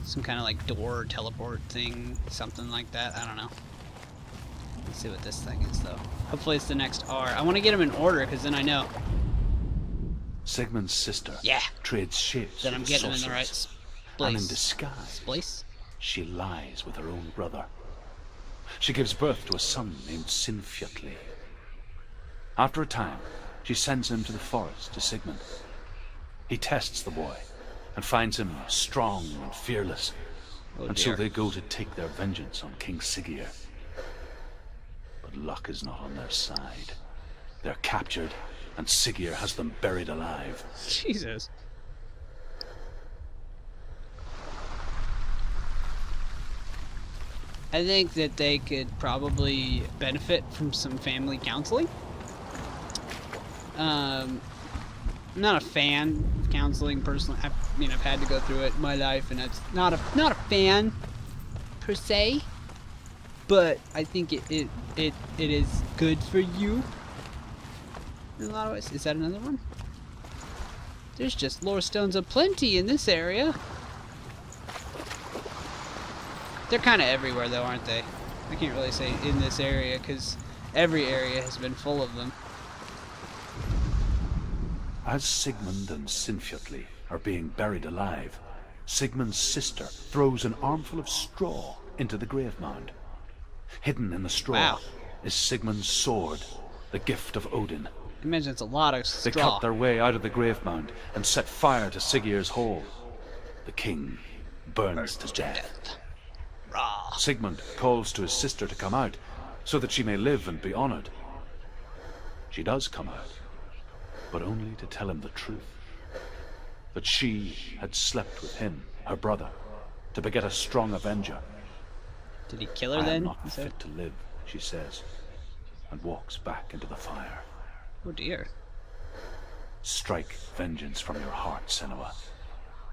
Some kind of like door teleport thing, something like that. I don't know. Let's see what this thing is though. Hopefully it's the next R. I want to get them in order because then I know. Sigmund's sister Yeah. trades shapes Then I'm with getting them in the right sorcerers, place. and in disguise, Place? she lies with her own brother. She gives birth to a son named Sinfjotli. After a time, she sends him to the forest to Sigmund. He tests the boy and finds him strong and fearless, and so they go to take their vengeance on King Siggeir. But luck is not on their side. They're captured, and Siggeir has them buried alive. Jesus. I think that they could probably benefit from some family counseling. I'm not a fan of counseling personally. I mean, I've had to go through it in my life, and it's not a fan per se. But I think it is good for you in a lot of ways. Is that another one? There's just lore stones aplenty in this area. They're kind of everywhere though, aren't they? I can't really say in this area because every area has been full of them. As Sigmund and Sinfjotli are being buried alive, Sigmund's sister throws an armful of straw into the grave mound. Hidden in the straw is Sigmund's sword, the gift of Odin. Imagine it's a lot of straw. They cut their way out of the grave mound and set fire to Siggeir's hall. The king burns to death. Raw. Sigmund calls to his sister to come out so that she may live and be honored. She does come out, but only to tell him the truth. That she had slept with him, her brother, to beget a strong avenger. Did he kill her I then? am not fit to live, she says, and walks back into the fire. Oh dear. Strike vengeance from your heart, Senua,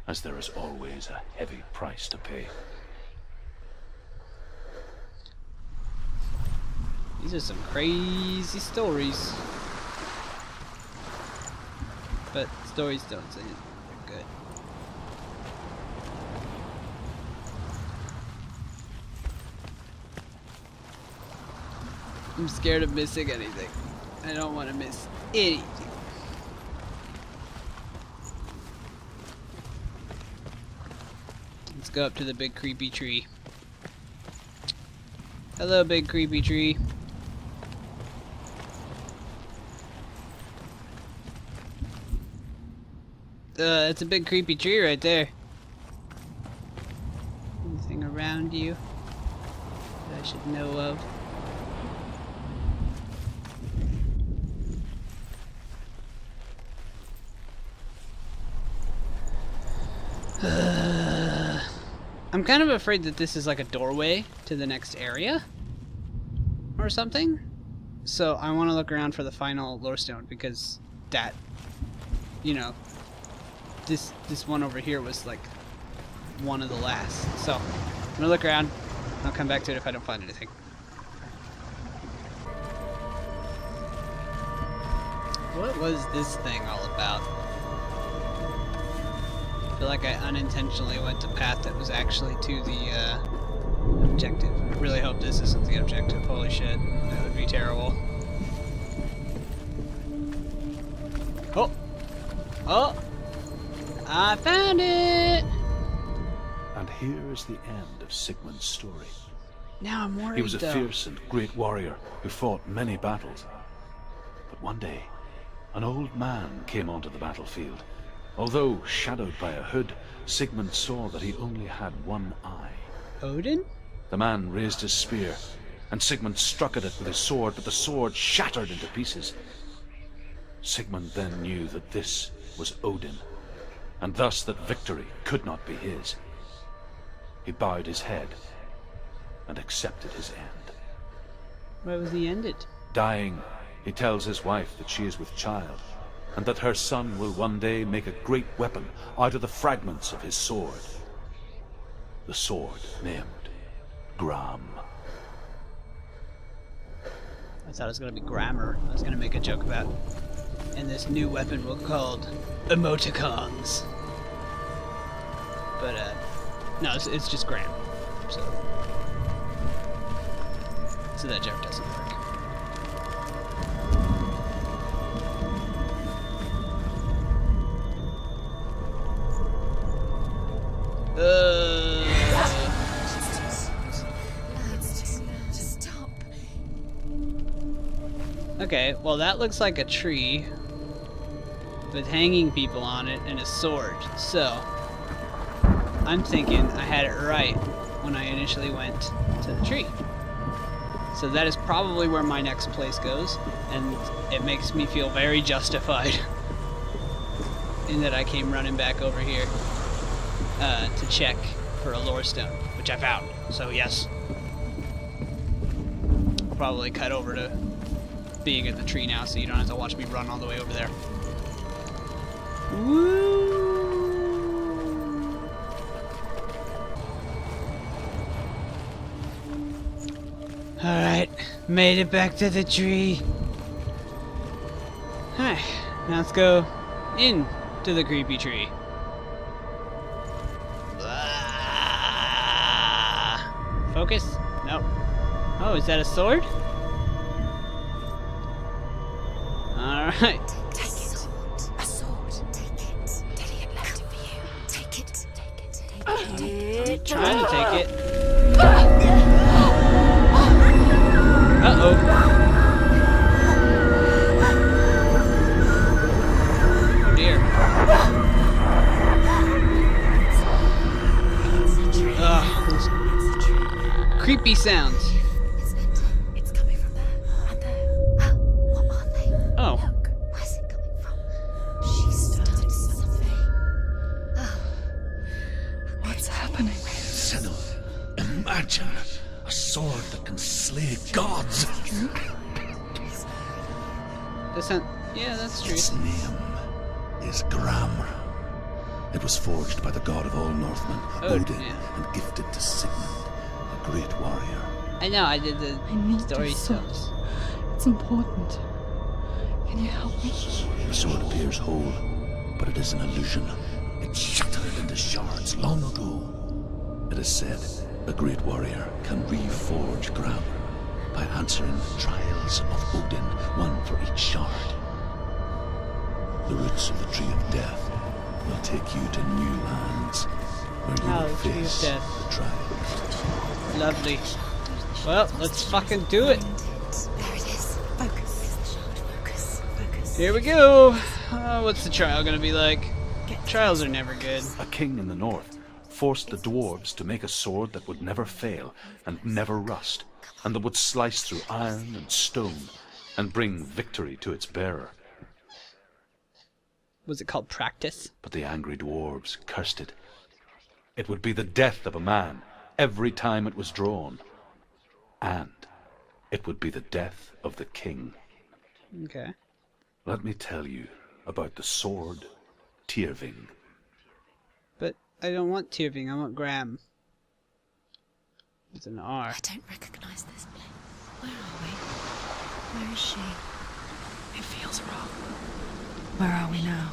as there is always a heavy price to pay. These are some crazy stories. But stories don't say they're good. I'm scared of missing anything. I don't want to miss anything. Let's go up to the big creepy tree. Hello, big creepy tree. It's a big creepy tree right there. Anything around you that I should know of? I'm kind of afraid that this is like a doorway to the next area or something. So I want to look around for the final lore stone because that, you know, this one over here was like one of the last. So I'm gonna look around. I'll come back to it if I don't find anything. What was this thing all about? I feel like I unintentionally went a path that was actually to the objective. I really hope this isn't the objective. Holy shit, that would be terrible. Oh! Oh! I found it! And here is the end of Sigmund's story. Now I'm worried, He was a though. fierce and great warrior who fought many battles. But one day, an old man came onto the battlefield. Although shadowed by a hood, Sigmund saw that he only had one eye. Odin? The man raised his spear, and Sigmund struck at it with his sword, but the sword shattered into pieces. Sigmund then knew that this was Odin, and thus that victory could not be his. He bowed his head and accepted his end. Why was he ended? Dying, he tells his wife that she is with child, and that her son will one day make a great weapon out of the fragments of his sword. The sword named Gram. I thought it was gonna be grammar. I was gonna make a joke about. And this new weapon we'll called emoticons. But No, it's just Graham. So that joke doesn't work. Stop. Okay, well that looks like a tree with hanging people on it and a sword. So I'm thinking I had it right when I initially went to the tree. So that is probably where my next place goes, and it makes me feel very justified in that I came running back over here to check for a lore stone, which I found. So yes, I'll probably cut over to being at the tree now, so you don't have to watch me run all the way over there. Woo! Alright, made it back to the tree. Alright, now let's go in to the creepy tree. Focus? Nope. Oh, is that a sword? Alright. Take it. A sword. Take it. Daddy had left it for you. Take it. Take it. Trying to take it. Uh-oh. Oh dear. Ugh, those creepy sounds. It's coming from there. And there. What are they? Oh. Look. Where's it coming from? She started something. What's happening? Senua, imagine a sword that can slay gods. Yeah, that's true. Its name is Gramr. It was forged by the god of all Northmen, Odin, and gifted to Sigmund, a great warrior. I know, I did the I need story this sword. stones. It's important. Can you help me? The sword appears whole, but it is an illusion. It shattered into shards long ago. It is said a great warrior can reforge Gramr by answering the trials of Odin, one for each shard. The roots of the Tree of Death will take you to new lands where you will the Tree of face Death. the trials. Lovely. Well, let's fucking do it. There it is. Focus. Focus. Here we go. What's the trial gonna be like? Trials are never good. A king in the north forced the dwarves to make a sword that would never fail and never rust, and that would slice through iron and stone and bring victory to its bearer. Was it called practice? But the angry dwarves cursed it. It would be the death of a man every time it was drawn. And it would be the death of the king. Okay. Let me tell you about the sword Tyrfing. But I don't want Tyrfing, I want Graham. With an R. I don't recognize this place. Where are we? Where is she? It feels wrong. Where are we now?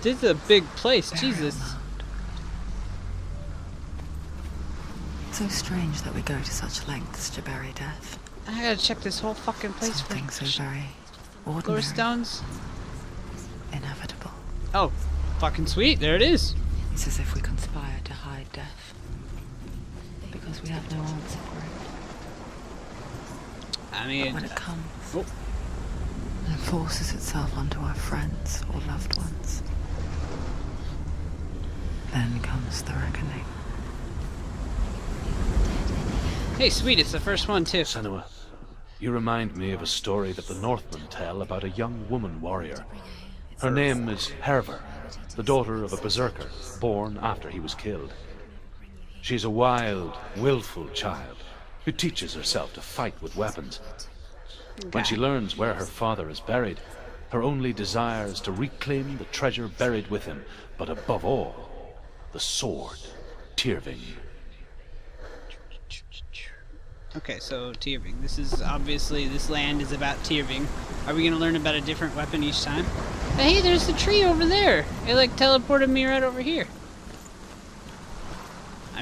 This is a big place, Jesus. So strange that we go to such lengths to bury death. I gotta check this whole fucking place for Something so very lore ordinary, stones. inevitable. Oh, fucking sweet, there it is. It's as if we conspire to hide death. Because we have no answer for it. I But mean, when it comes, oh, and forces itself onto our friends or loved ones, then comes the reckoning. hey, sweet, it's the first one too. Senua, you remind me of a story that the Northmen tell about a young woman warrior. Her name is Herver, the daughter of a berserker, born after he was killed. She's a wild, willful child who teaches herself to fight with weapons. When she learns where her father is buried, her only desire is to reclaim the treasure buried with him, but above all, the sword, Tyrfing. Okay, so Tyrfing. This is obviously, this land is about Tyrfing. Are we gonna learn about a different weapon each time? Hey, there's the tree over there. It like teleported me right over here.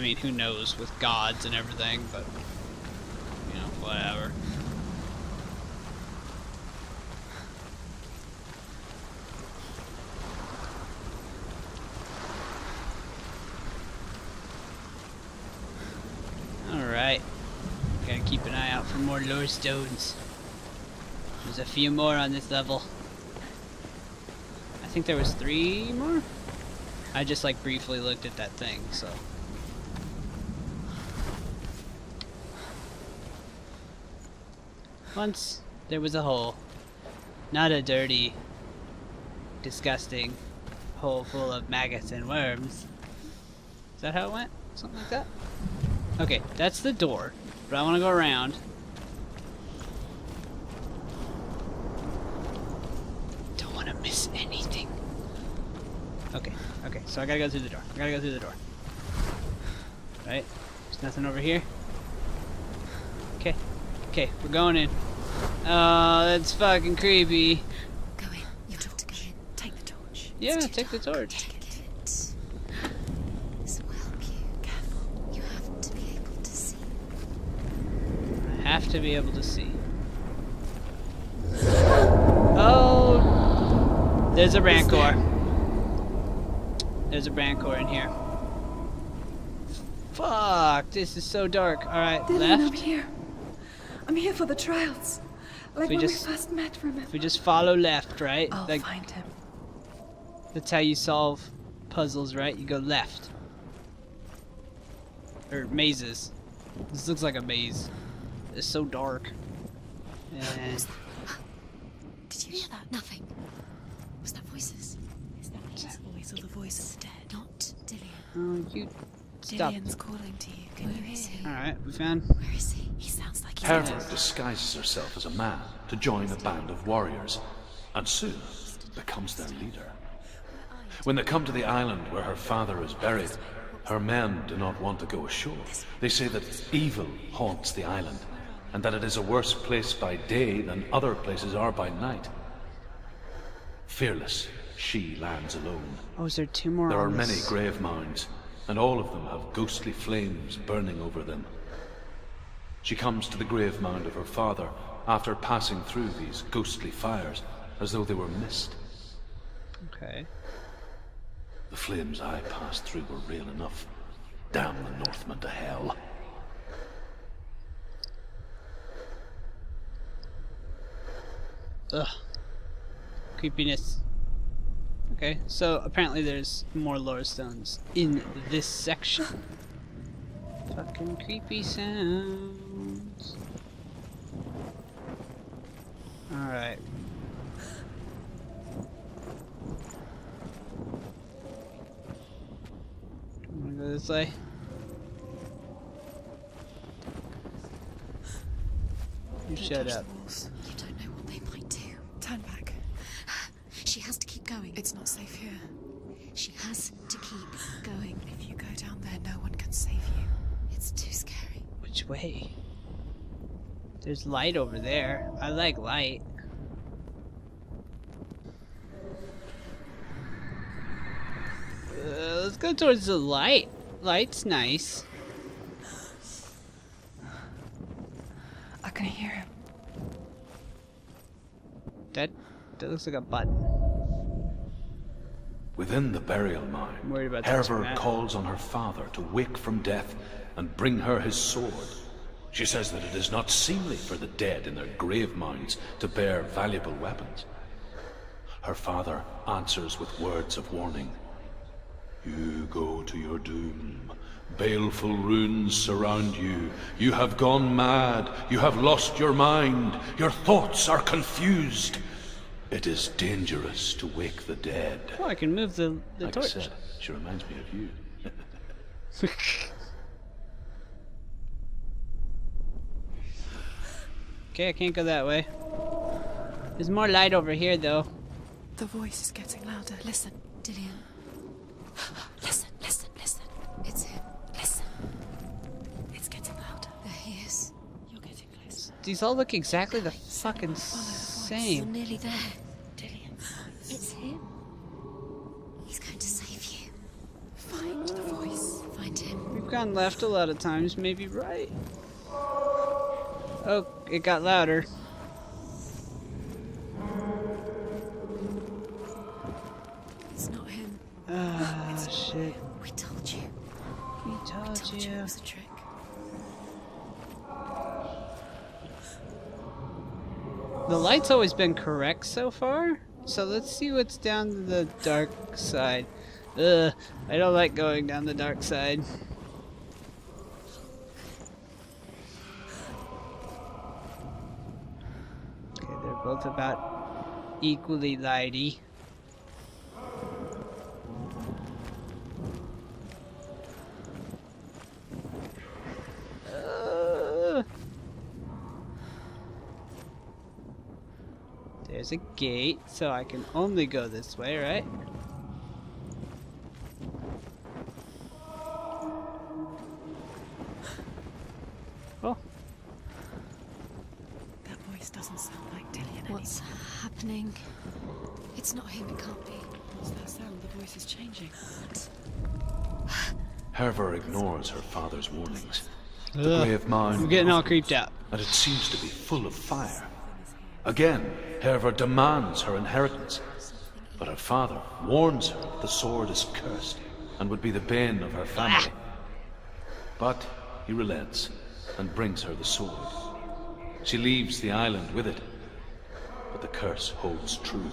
I mean, who knows with gods and everything, but, you know, whatever. Alright. Gotta keep an eye out for more lore stones. There's a few more on this level. I think there was 3 more? I just like briefly looked at that thing, so. Once there was a hole. Not a dirty, disgusting hole full of maggots and worms. Is that how it went? Something like that? Okay, that's the door, but I want to go around. Don't want to miss anything. Okay, okay, so I gotta go through the door. I gotta go through the door. Right? There's nothing over here. Okay, okay, we're going in. Oh, that's fucking creepy. Go in. You're told to go in. Take the torch. Yeah, It's too take the dark. torch. Take it. This will help you. Careful. You have to be able to see. I have to be able to see. Oh, there's a rancor. There's a rancor in here. Fuck, this is so dark. Alright, Dylan, I'm left. here. I'm here for the trials. Like We when just- we first met, remember? If we just follow left, right? I'll Like, find him. that's how you solve puzzles, right? You go left. Or mazes. This looks like a maze. It's so dark. And Did you hear that? Nothing. Was that voices? Is that his voice or the voice of the dead? Not Dillian. oh, you stop. Dillian's calling to you. Can you hear him? Alright, we found. Where is he? He sounds like he's Herva disguises herself as a man to join a band of warriors, and soon becomes their leader. When they come to the island where her father is buried, her men do not want to go ashore. They say that evil haunts the island, and that it is a worse place by day than other places are by night. Fearless, she lands alone. Oh, is there 2 more? There are on many this? grave mounds, and all of them have ghostly flames burning over them. She comes to the grave mound of her father after passing through these ghostly fires, as though they were mist. Okay. The flames I passed through were real enough. Damn the Northmen to hell. Ugh. Creepiness. Okay, so apparently there's more lore stones in this section. Fucking creepy sounds. Alright. I'm gonna go this way. You Don't shut touch up. the walls. You don't know what they might do. Turn back. She has to keep going. It's not safe here. She has to keep going. If you go down there, no one can save you. It's too scary. Which way? There's light over there. I like light. Let's go towards the light. Light's nice. I can hear him. That looks like a button. Within the burial I'm mound, worried about this Herva rat. calls on her father to wake from death and bring her his sword. She says that it is not seemly for the dead in their grave mounds to bear valuable weapons. Her father answers with words of warning. You go to your doom. Baleful runes surround you. You have gone mad. You have lost your mind. Your thoughts are confused. It is dangerous to wake the dead. Oh, I can move the Like I torch. said, she reminds me of you. Okay, I can't go that way. There's more light over here, though. The voice is getting louder. Listen. Dillian. Listen, listen, listen. It's him. Listen. It's getting louder. There he is. You're getting close. These all look exactly the fucking You're same. nearly there. Dillian's voice. It's him. He's going to save you. Find the voice. Find him. We've gone left a lot of times, maybe right. Oh, it got louder. It's not him. Ah, It's not shit. him. We told you. We We told told you it was a trick. The light's always been correct so far, so let's see what's down the dark side. Ugh, I don't like going down the dark side. Okay, they're both about equally lighty. There's a gate, so I can only go this way, right? Oh, That voice doesn't sound like Dillian What's happening? It's not him, it can't be. What's that sound? The voice is changing. Herva ignores her father's warnings. ugh. The grave mound, I'm getting all creeped out. and it seems to be full of fire. Again, Herva demands her inheritance, but her father warns her that the sword is cursed and would be the bane of her family. But he relents and brings her the sword. She leaves the island with it, but the curse holds true,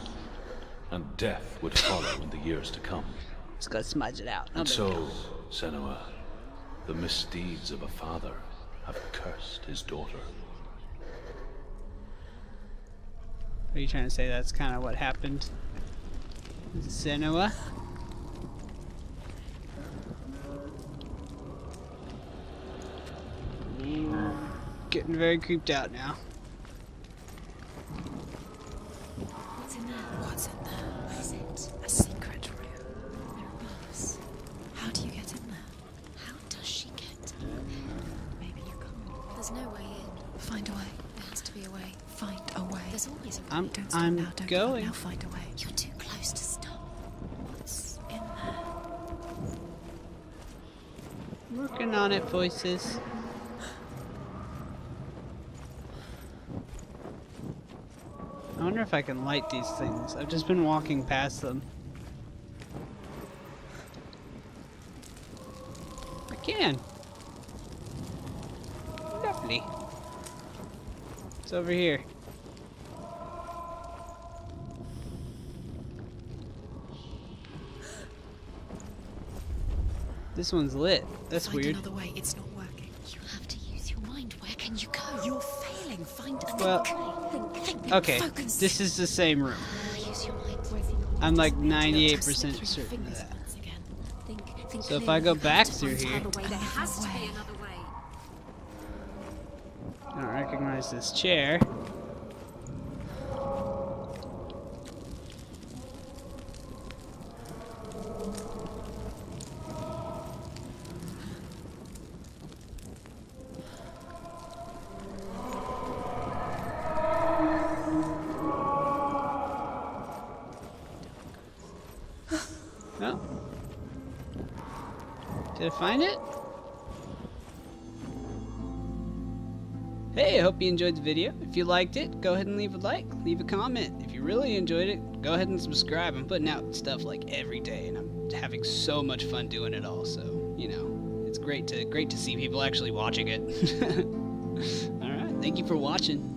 and death would follow in the years to come. Let's go smudge it out. And so, Senua, the misdeeds of a father have cursed his daughter. Are you trying to say that's kind of what happened? Senua? Getting very creeped out now. What's in there? What's in there? What is it? A secret room. There are bars. How do you get in there? How does she get? Maybe you can't. There's no way in. Find a way. There has to be a way. Find a way. There's always a way. I'm Don't stop now. Don't give up going. now. Find a way. You're too close to stop. What's in there? Working on it, voices. I wonder if I can light these things. I've just been walking past them. I can. Lovely. It's over here. This one's lit. That's Find weird. another way. It's not working. You have to use your mind. Where can you go? You're failing. Find a Well, Think. okay, Focus. this is the same room. Use your mind. I'm like Just slip 98% through certain your of fingers that. once again. Think So if clearly. I go You have back to through find here- another way. There has to be another way. I don't recognize this chair. No. Did I find it? Hey, I hope you enjoyed the video. If you liked it, go ahead and leave a like, leave a comment. If you really enjoyed it, go ahead and subscribe. I'm putting out stuff like every day, and I'm having so much fun doing it all. So, you know, it's great to see people actually watching it. All right, thank you for watching.